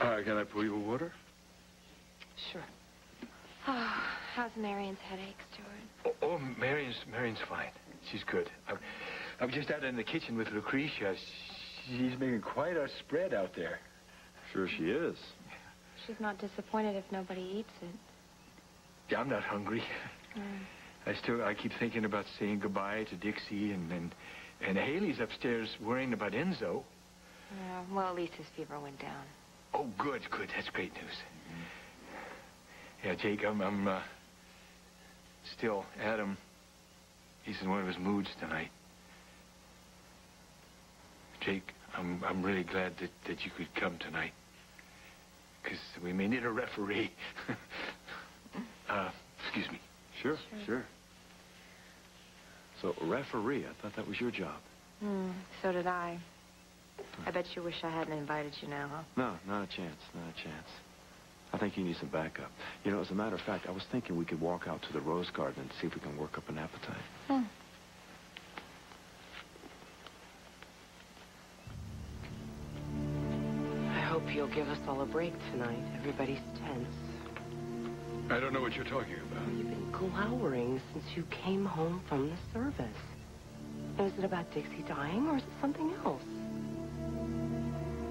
Can I pour you a water? Sure. Oh, how's Marion's headache, Stuart? Oh, Marion's fine. She's good. I'm just out in the kitchen with Lucretia. She's making quite a spread out there. Sure she is. She's not disappointed if nobody eats it. Yeah, I'm not hungry. I keep thinking about saying goodbye to Dixie, and Haley's upstairs worrying about Enzo. Well, at least his fever went down. Oh, good. That's great news. Yeah, Jake, I'm still, Adam, he's in one of his moods tonight. Jake, I'm really glad that you could come tonight. Because we may need a referee. Excuse me. Sure. So, referee, I thought that was your job. So did I. I bet you wish I hadn't invited you now, huh? No, not a chance. I think you need some backup. You know, as a matter of fact, I was thinking we could walk out to the rose garden and see if we can work up an appetite. I hope you'll give us all a break tonight. Everybody's tense. I don't know what you're talking about. You've been glowering since you came home from the service. Is it about Dixie dying, or is it something else?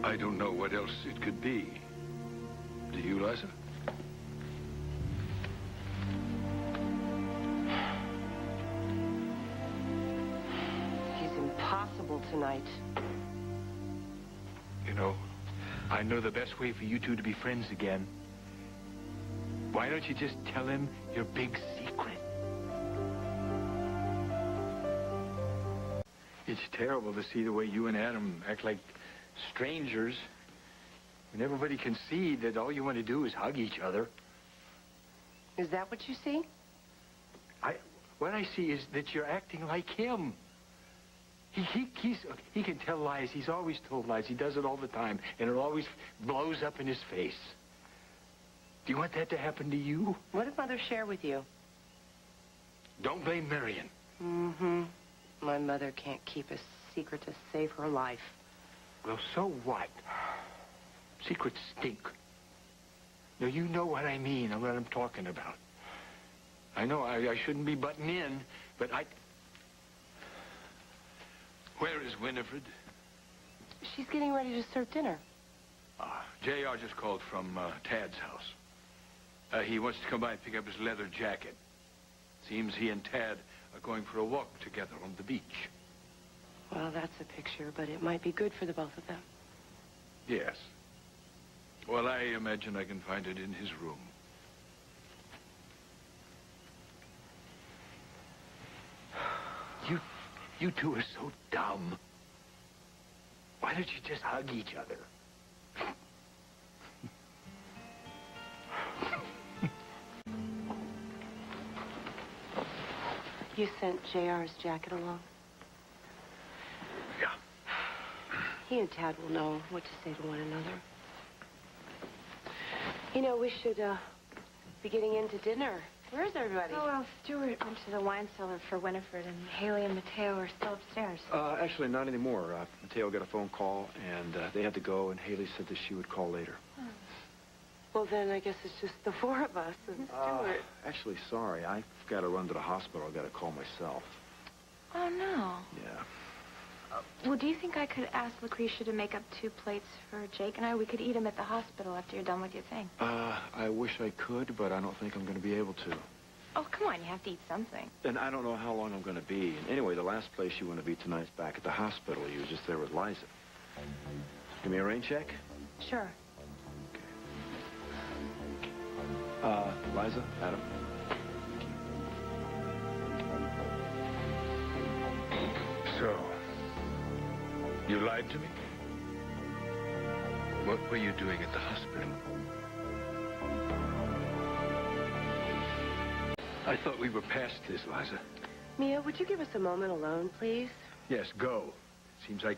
I don't know what else it could be. Do you, Liza? He's impossible tonight. You know, I know the best way for you two to be friends again. Why don't you just tell him your big secret? It's terrible to see the way you and Adam act like strangers. And everybody can see that all you want to do is hug each other. Is that what you see? What I see is that you're acting like him. He can tell lies. He's always told lies. He does it all the time, and it always blows up in his face. Do you want that to happen to you? What did Mother share with you? Don't blame Marion. My mother can't keep a secret to save her life. Well, so what? Secrets stink. Now, you know what I mean and what I'm talking about. I know I shouldn't be butting in, but Where is Winifred? She's getting ready to serve dinner. J.R. just called from Tad's house. He wants to come by and pick up his leather jacket. Seems he and Tad are going for a walk together on the beach. Well, that's a picture, but it might be good for the both of them. Yes. Well, I imagine I can find it in his room. You two are so dumb. Why don't you just hug each other? You sent J.R.'s jacket along? Yeah. He and Tad will know what to say to one another. You know, we should be getting into dinner. Where's everybody? Oh, well, Stuart went to the wine cellar for Winifred, and Haley and Mateo are still upstairs. Actually, not anymore. Mateo got a phone call, and they had to go, and Haley said that she would call later. Well, then I guess it's just the four of us and Stuart. Actually, sorry. I've got to run to the hospital. I've got to call myself. Oh, no. Yeah. Well, do you think I could ask Lucretia to make up 2 plates for Jake and I? We could eat them at the hospital after you're done with your thing. I wish I could, but I don't think I'm going to be able to. Oh, come on. You have to eat something. And I don't know how long I'm going to be. And anyway, the last place you want to be tonight is back at the hospital. You were just there with Liza. Give me a rain check? Sure. Liza, Adam. So, you lied to me? What were you doing at the hospital? I thought we were past this, Liza. Mia, would you give us a moment alone, please? Yes, go. Seems I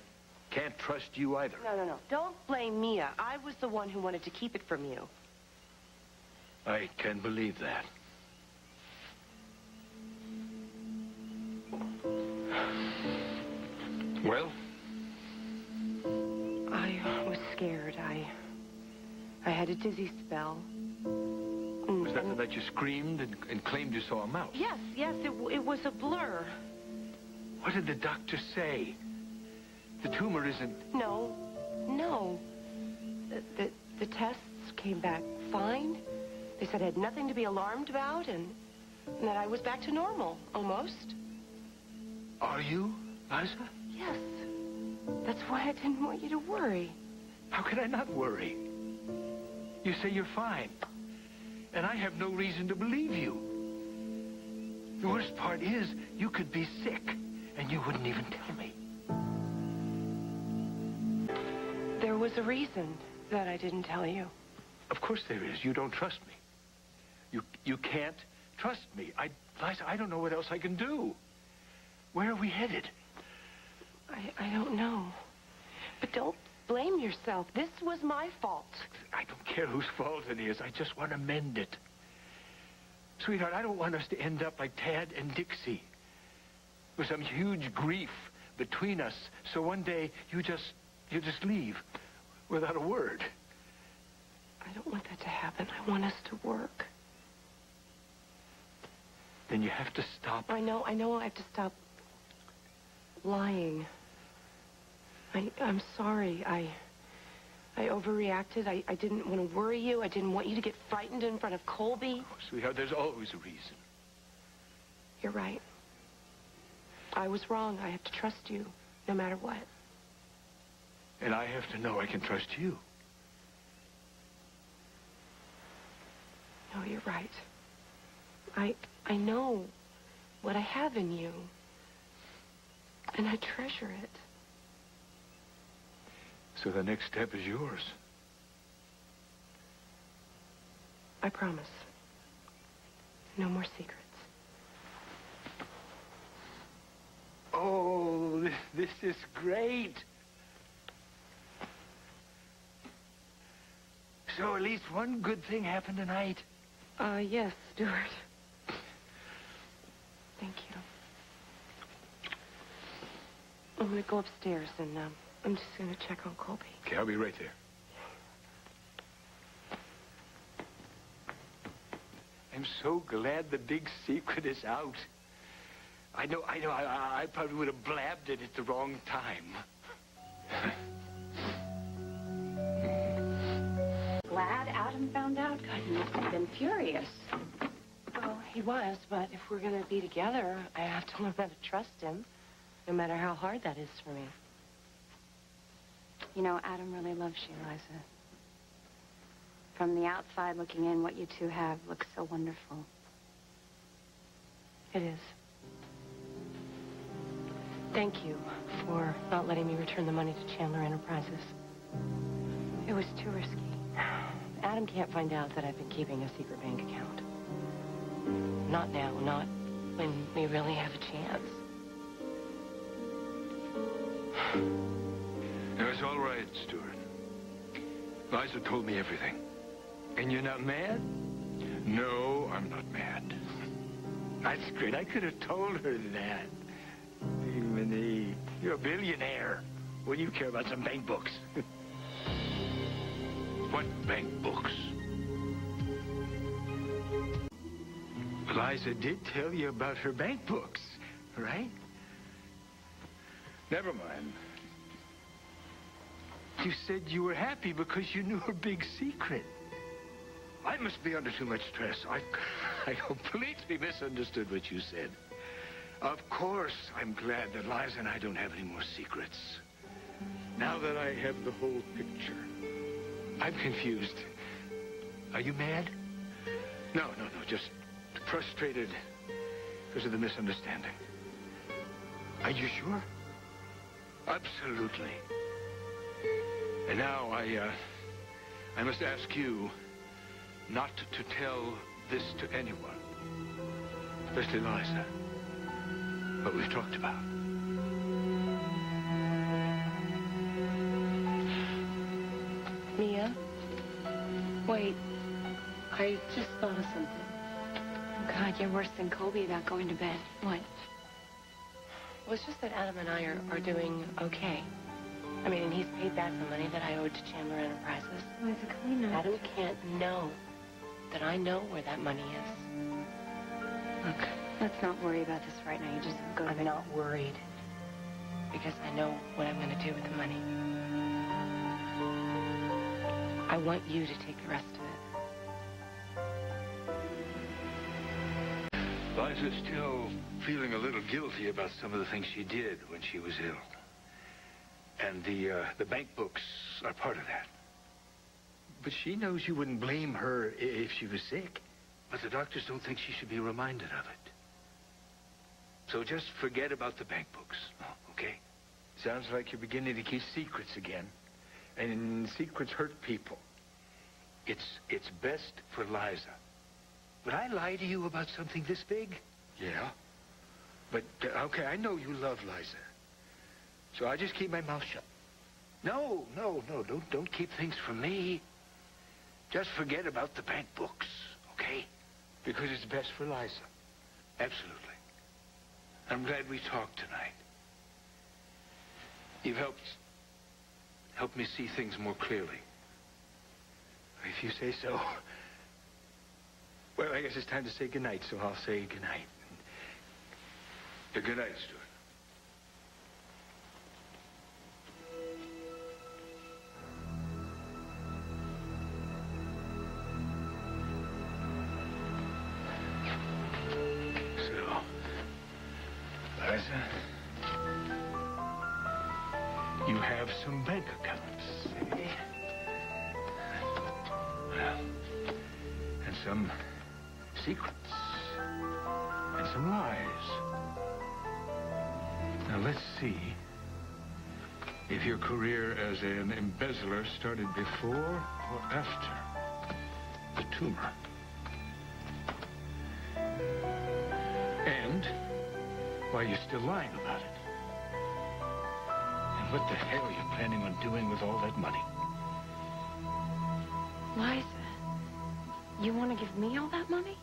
can't trust you either. No. Don't blame Mia. I was the one who wanted to keep it from you. I can believe that. Well? I was scared. I had a dizzy spell. Was that the night you screamed and claimed you saw a mouse? Yes, it was a blur. What did the doctor say? The tumor isn't... No. The tests came back fine. They said I had nothing to be alarmed about and that I was back to normal, almost. Are you, Liza? Yes. That's why I didn't want you to worry. How could I not worry? You say you're fine. And I have no reason to believe you. The worst part is, you could be sick, and you wouldn't even tell me. There was a reason that I didn't tell you. Of course there is. You don't trust me. You can't trust me. Liza, I don't know what else I can do. Where are we headed? I don't know. But don't blame yourself. This was my fault. I don't care whose fault it is. I just want to mend it. Sweetheart, I don't want us to end up like Tad and Dixie, with some huge grief between us. So one day you just leave without a word. I don't want that to happen. I want us to work. Then you have to stop. I know I have to stop lying. I'm sorry. I overreacted. I didn't want to worry you. I didn't want you to get frightened in front of Colby. Oh, sweetheart, there's always a reason. You're right. I was wrong. I have to trust you, no matter what. And I have to know I can trust you. No, you're right. I know what I have in you. And I treasure it. So the next step is yours. I promise. No more secrets. Oh, this is great. So at least one good thing happened tonight. Yes, Stuart. Thank you. I'm going to go upstairs and, I'm just going to check on Colby. Okay, I'll be right there. I'm so glad the big secret is out. I know, I probably would have blabbed it at the wrong time. Glad Adam found out? God, he must have been furious. Well, he was, but if we're going to be together, I have to learn how to trust him, no matter how hard that is for me. You know, Adam really loves you, Liza. From the outside looking in, what you two have looks so wonderful. It is. Thank you for not letting me return the money to Chandler Enterprises. It was too risky. Adam can't find out that I've been keeping a secret bank account. Not now, not when we really have a chance. No, it's all right, Stuart. Liza told me everything. And you're not mad? No, I'm not mad. That's great. I could have told her that. You're a billionaire. What do you care about some bank books? What bank books? Liza did tell you about her bank books, right? Never mind. You said you were happy because you knew her big secret. I must be under too much stress. I completely misunderstood what you said. Of course, I'm glad that Liza and I don't have any more secrets. Now that I have the whole picture. I'm confused. Are you mad? No, just frustrated because of the misunderstanding. Are you sure? Absolutely. And now I must ask you not to tell this to anyone, especially Liza, what we've talked about. Mia? Wait. I just thought of something. Oh, God, you're worse than Colby about going to bed. What? Well, it's just that Adam and I are doing okay. I mean, and he's paid back the money that I owed to Chandler Enterprises. Liza, can we not? Adam can't know that I know where that money is. Look, let's not worry about this right now. You just go to I'm not worried. Because I know what I'm going to do with the money. I want you to take the rest of it. Liza's still feeling a little guilty about some of the things she did when she was ill. And the bank books are part of that. But she knows you wouldn't blame her if she was sick. But the doctors don't think she should be reminded of it. So just forget about the bank books, okay? Sounds like you're beginning to keep secrets again. And secrets hurt people. It's best for Liza. Would I lie to you about something this big? Yeah. But, okay, I know you love Liza. So I just keep my mouth shut. No, don't keep things from me. Just forget about the bank books, okay? Because it's best for Liza. Absolutely. I'm glad we talked tonight. You've helped me see things more clearly. If you say so. Well, I guess it's time to say goodnight, so I'll say goodnight. Good night, Stuart. So, Liza, you have some bank accounts, eh? Well, and some secrets, and some lies. Now, let's see if your career as an embezzler started before or after the tumor. And why you're still lying about it. And what the hell are you planning on doing with all that money? Liza, you want to give me all that money?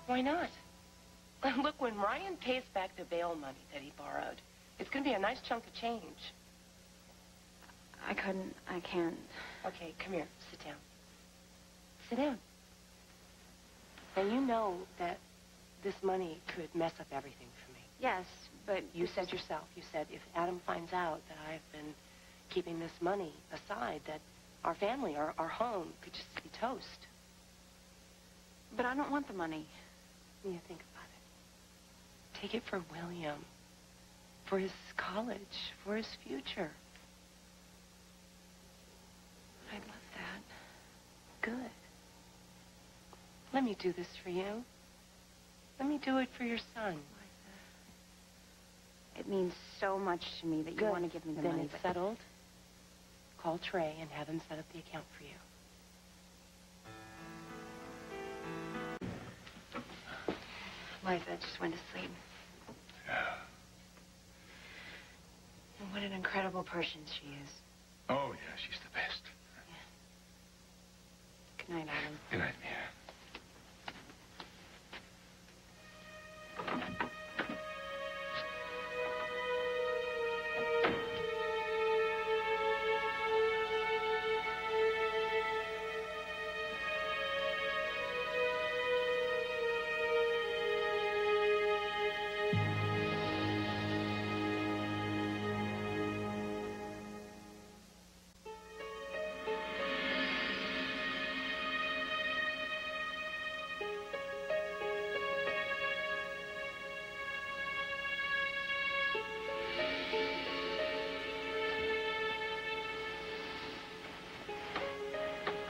Why not? Look, when Ryan pays back the bail money that he borrowed, it's going to be a nice chunk of change. I can't. Okay, come here. Sit down. Sit down. Now, you know that this money could mess up everything for me. Yes, but... You said yourself, you said if Adam finds out that I've been keeping this money aside, that our family, our home, could just be toast. But I don't want the money. When you think about it, take it for William, for his college, for his future. I'd love that. Good. Let me do this for you. Let me do it for your son. Liza, it means so much to me that you want to give me the then money. Then it's settled. Call Trey and have him set up the account for you. Liza just went to sleep. Yeah. And what an incredible person she is. Oh, yeah, she's the best. Yeah. Good night, Adam. Good night, Mia.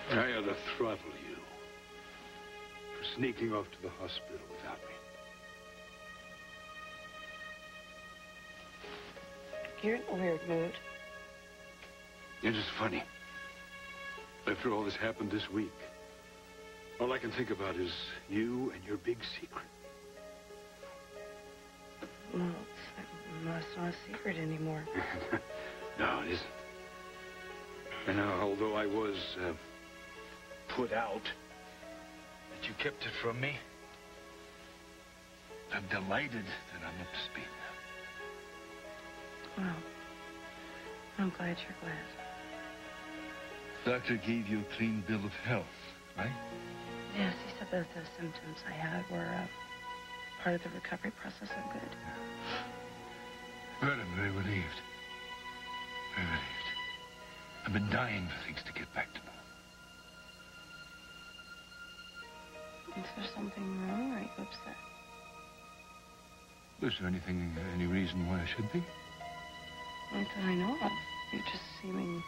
I ought to throttle you for sneaking off to the hospital without me. You're in a weird mood. It is funny. After all this happened this week, all I can think about is you and your big secret. Well, it's not a secret anymore. No, it isn't. And although I was put out that you kept it from me, I'm delighted that I'm up to speed now. Well, I'm glad you're glad. Doctor gave you a clean bill of health, right? Yes, he said that the symptoms I had were part of the recovery process. I'm good. Good, I'm very relieved. Very relieved. I've been dying for things to get back to normal. Is there something wrong, or are you upset? Is there any reason why I should be? Not that I know of. You're just seeming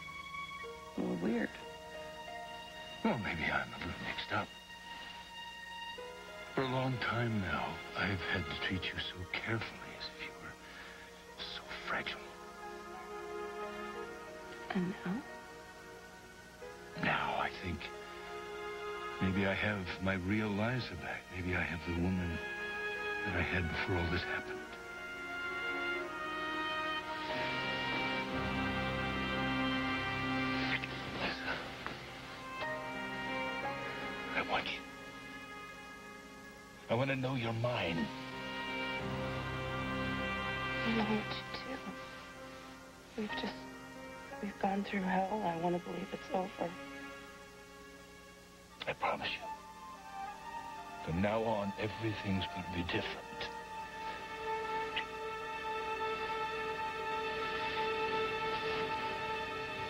a little weird. Well, maybe I'm a little mixed up. For a long time now, I've had to treat you so carefully, as if you were so fragile. And now? Now, I think maybe I have my real Liza back. Maybe I have the woman that I had before all this happened. Liza, I want you. I want to know you're mine. I want you too. We've gone through hell. I want to believe it's over. I promise you. From now on, everything's going to be different.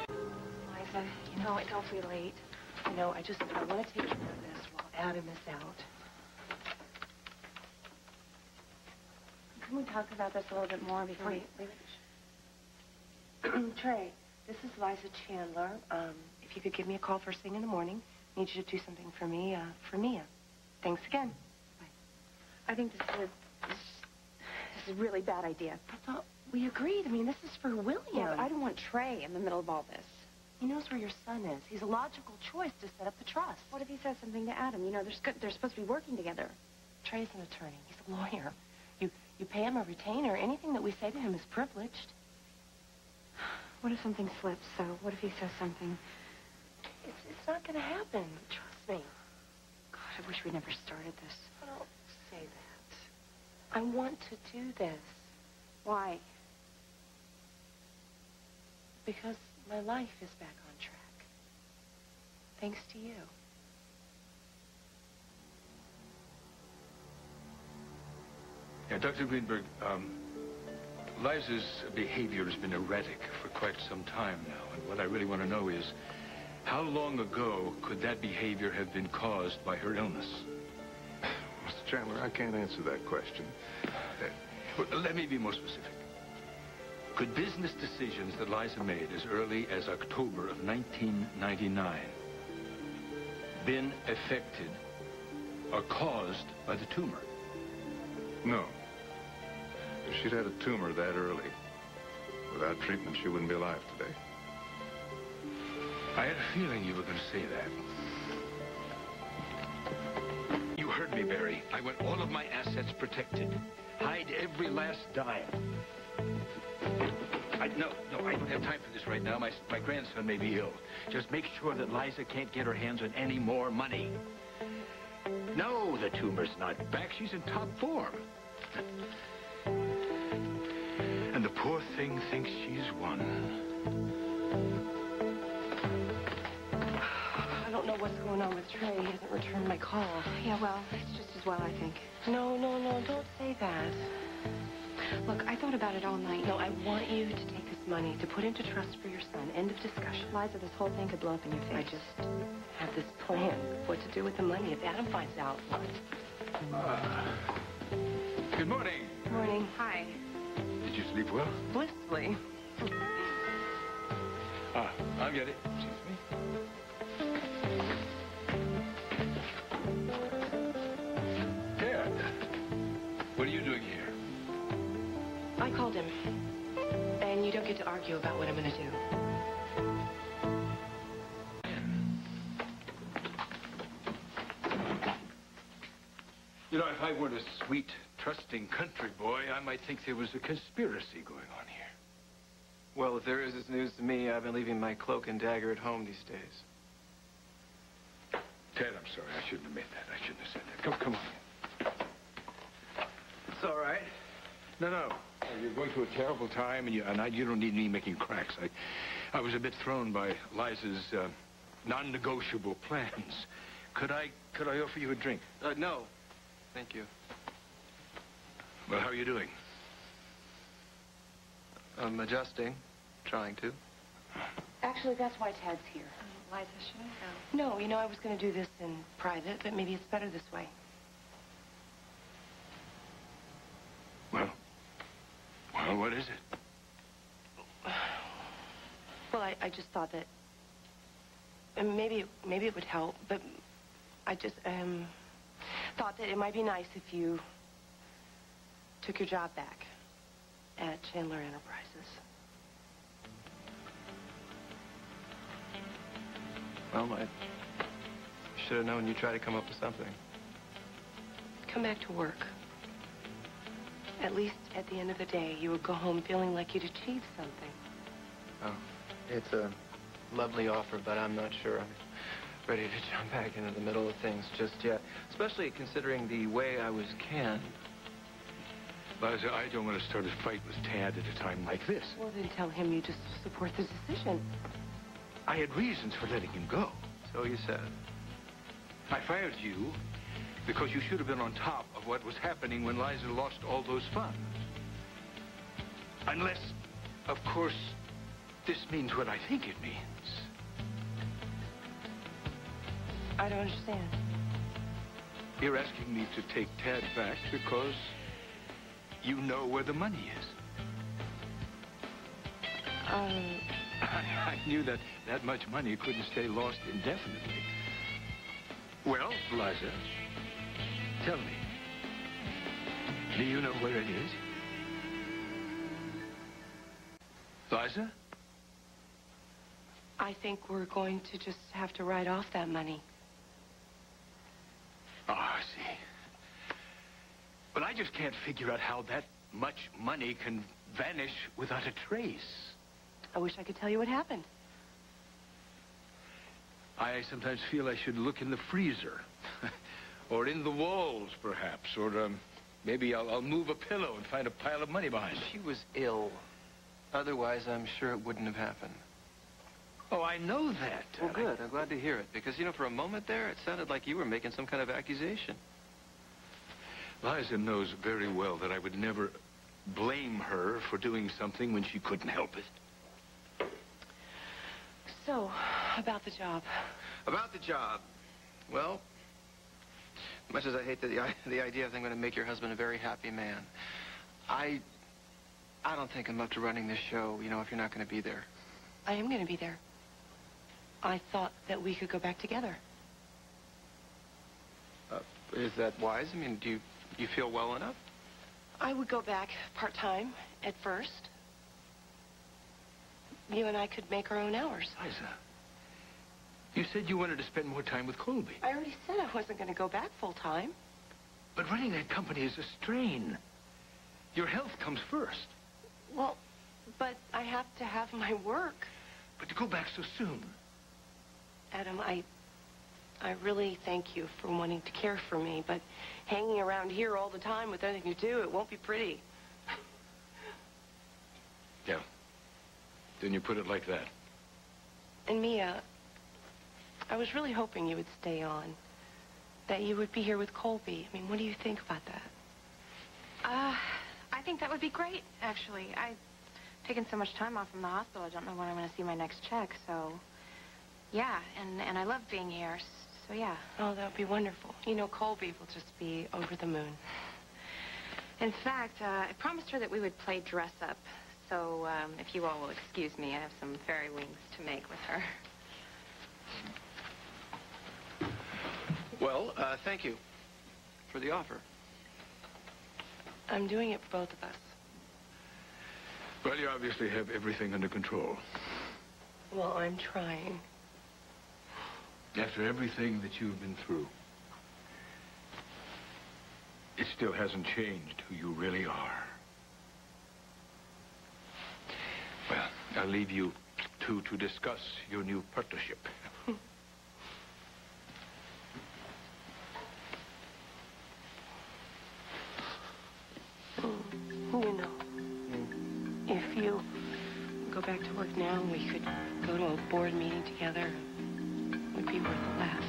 Liza, you know, don't be late. You know, I want to take care of this while Adam is out. Can we talk about this a little bit more before you leave? Trey, this is Liza Chandler. If you could give me a call first thing in the morning, I need you to do something for me, for Mia. Thanks again. Bye. I think this is a really bad idea. I thought we agreed. I mean, this is for William. Yeah, but I don't want Trey in the middle of all this. He knows where your son is. He's a logical choice to set up the trust. What if he says something to Adam? You know, they're supposed to be working together. Trey's an attorney. He's a lawyer. You pay him a retainer. Anything that we say to him is privileged. What if something slips? So what if he says something? It's not going to happen. Trust me. God, I wish we never started this. Don't say that. I want to do this. Why? Because my life is back on track. Thanks to you. Yeah, Dr. Greenberg, Liza's behavior has been erratic for quite some time now. And what I really want to know is, how long ago could that behavior have been caused by her illness? Mr. Chandler, I can't answer that question. Well, let me be more specific. Could business decisions that Liza made as early as October of 1999 been affected or caused by the tumor? No. If she'd had a tumor that early, without treatment, she wouldn't be alive today. I had a feeling you were going to say that. You heard me, Barry. I want all of my assets protected. Hide every last dime. No, I don't have time for this right now. My grandson may be ill. Just make sure that Liza can't get her hands on any more money. No, the tumor's not back. She's in top form. And the poor thing thinks she's won. I don't know what's going on with Trey. He hasn't returned my call. Yeah, well, it's just as well, I think. No, don't say that. Look, I thought about it all night. No, I want you to take this money to put into trust for your son. End of discussion. Liza, this whole thing could blow up in your face. I just have this plan. What to do with the money if Adam finds out. Good morning. Good morning. Hi. Did you sleep well? Blissfully. I'll get it. Excuse me. Dad, what are you doing here? I called him. And you don't get to argue about what I'm going to do. You know, if I weren't a sweet, trusting country boy, I might think there was a conspiracy going on here. Well, if there is, it's news to me. I've been leaving my cloak and dagger at home these days. Ted, I'm sorry. I shouldn't have made that. I shouldn't have said that. Come on. It's all right. No. You're going through a terrible time, and you don't need me making cracks. I was a bit thrown by Liza's non-negotiable plans. Could I offer you a drink? No. Thank you. Well, how are you doing? I'm adjusting. Trying to. Actually, that's why Tad's here. Liza, should I go? No, you know, I was going to do this in private, but maybe it's better this way. Well, what is it? Well, I just thought that maybe it would help, but I just thought that it might be nice if you took your job back at Chandler Enterprises. Well, I should have known you'd try to come up with something. Come back to work. At least at the end of the day, you would go home feeling like you'd achieved something. Oh, it's a lovely offer, but I'm not sure I'm ready to jump back into the middle of things just yet. Especially considering the way I was canned. Liza, I don't want to start a fight with Tad at a time like this. Well, then tell him you just support the decision. I had reasons for letting him go. So you said. I fired you because you should have been on top of what was happening when Liza lost all those funds. Unless, of course, this means what I think it means. I don't understand. You're asking me to take Tad back because you know where the money is. I knew that much money couldn't stay lost indefinitely. Well, Liza, tell me, do you know where it is? Liza? I think we're going to just have to write off that money. Oh, I see. But I just can't figure out how that much money can vanish without a trace. I wish I could tell you what happened. I sometimes feel I should look in the freezer. Or in the walls, perhaps. Or maybe I'll move a pillow and find a pile of money behind it. She was ill. Otherwise, I'm sure it wouldn't have happened. Oh, I know that. Well, good. I'm glad to hear it. Because, you know, for a moment there, it sounded like you were making some kind of accusation. Liza knows very well that I would never blame her for doing something when she couldn't help it. So, about the job. About the job. Well, much as I hate the idea of I'm going to make your husband a very happy man, I don't think I'm up to running this show, you know, if you're not going to be there. I am going to be there. I thought that we could go back together. Is that wise? I mean, do you feel well enough? I would go back part-time at first. You and I could make our own hours. Liza, you said you wanted to spend more time with Colby. I already said I wasn't going to go back full-time. But running that company is a strain. Your health comes first. Well, but I have to have my work. But to go back so soon. Adam, I really thank you for wanting to care for me, but hanging around here all the time with nothing to do, it won't be pretty. Yeah. Then you put it like that. And Mia, I was really hoping you would stay on. That you would be here with Colby. I mean, what do you think about that? I think that would be great, actually. I've taken so much time off from the hospital, I don't know when I'm going to see my next check, so... Yeah, and I love being here, so yeah. Oh, that would be wonderful. You know, Colby will just be over the moon. In fact, I promised her that we would play dress-up. So, if you all will excuse me, I have some fairy wings to make with her. Well, thank you for the offer. I'm doing it for both of us. Well, you obviously have everything under control. Well, I'm trying. After everything that you've been through, it still hasn't changed who you really are. Well, I'll leave you two to discuss your new partnership. You know, now, we could go to a board meeting together. It would be worth a laugh.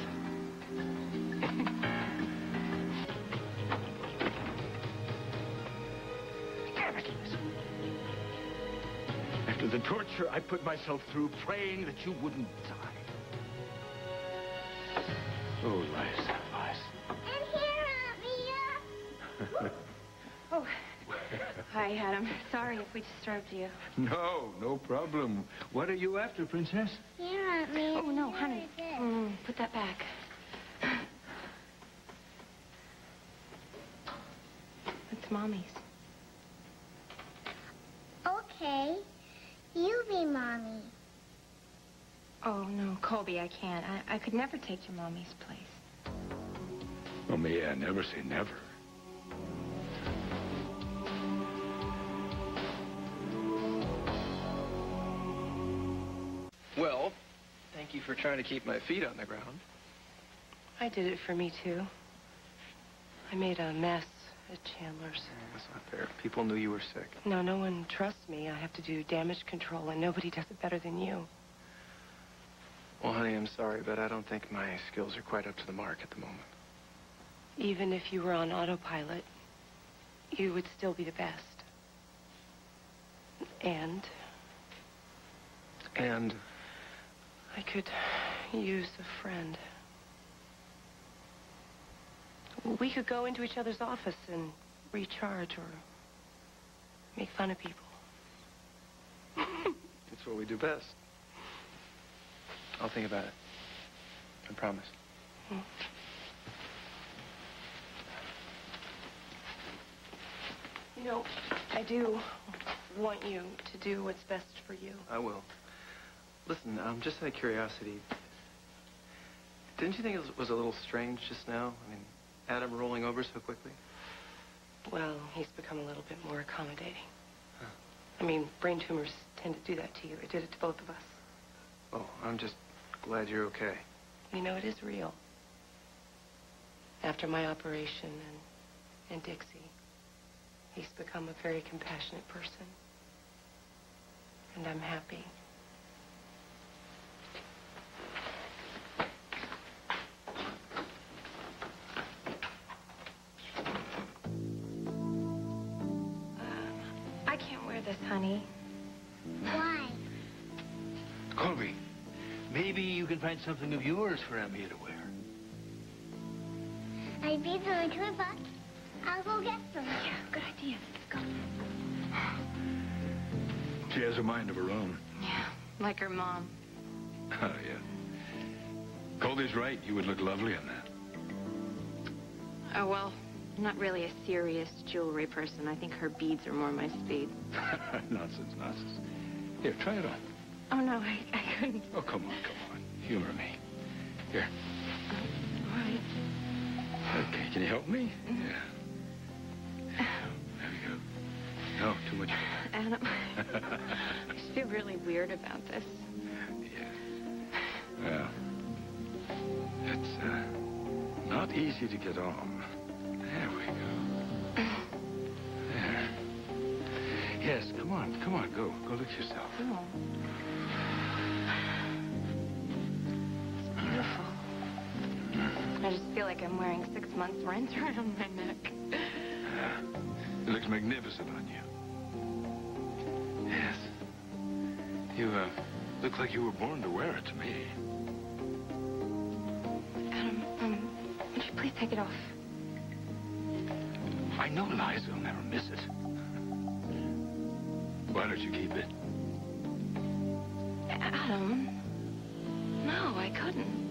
Damn it, Liz. After the torture I put myself through praying that you wouldn't die. Oh, Liza, Liza. I'm here, Aunt Mia. Oh, hi, Adam. Sorry if we disturbed you. No problem. What are you after, Princess? Here, Aunt Mia. Oh, no, honey. Put that back. It's Mommy's. Okay. You be Mommy. Oh, no, Colby, I can't. I could never take your Mommy's place. Oh, Mia, never say never. Well, thank you for trying to keep my feet on the ground. I did it for me, too. I made a mess at Chandler's. That's not fair. People knew you were sick. No, no one trusts me. I have to do damage control, and nobody does it better than you. Well, honey, I'm sorry, but I don't think my skills are quite up to the mark at the moment. Even if you were on autopilot, you would still be the best. And And I could use a friend. We could go into each other's office and recharge or make fun of people. it's what we do best. I'll think about it. I promise. You know, I do want you to do what's best for you. I will. Listen, just out of curiosity, didn't you think it was a little strange just now? I mean, Adam rolling over so quickly? Well, he's become a little bit more accommodating. Huh. I mean, brain tumors tend to do that to you. It did it to both of us. Oh, I'm just glad you're okay. You know, it is real. After my operation and Dixie, he's become a very compassionate person. And I'm happy. I can't wear this, honey. Why? Colby, maybe you can find something of yours for Emmy to wear. I beat them in $2. I'll go get them. Yeah, good idea. Let's go. She has a mind of her own. Yeah, like her mom. Oh, yeah. Colby's right. You would look lovely in that. Oh, well, I'm not really a serious jewelry person. I think her beads are more my speed. Nonsense, nonsense. Here, try it on. Oh, no, I couldn't. Oh, come on. Humor me. Here. All right. Okay, can you help me? Yeah. There we go. No, too much. Adam, I just feel really weird about this. Yeah. Well, it's not easy to get on. There we go. There. Yes, come on, go. Go look yourself. Oh. It's beautiful. I just feel like I'm wearing 6 months' rent around my neck. It looks magnificent on you. Yes. You, look like you were born to wear it to me. Adam, would you please take it off? I know Liza will never miss it. Why don't you keep it? Adam, no, I couldn't.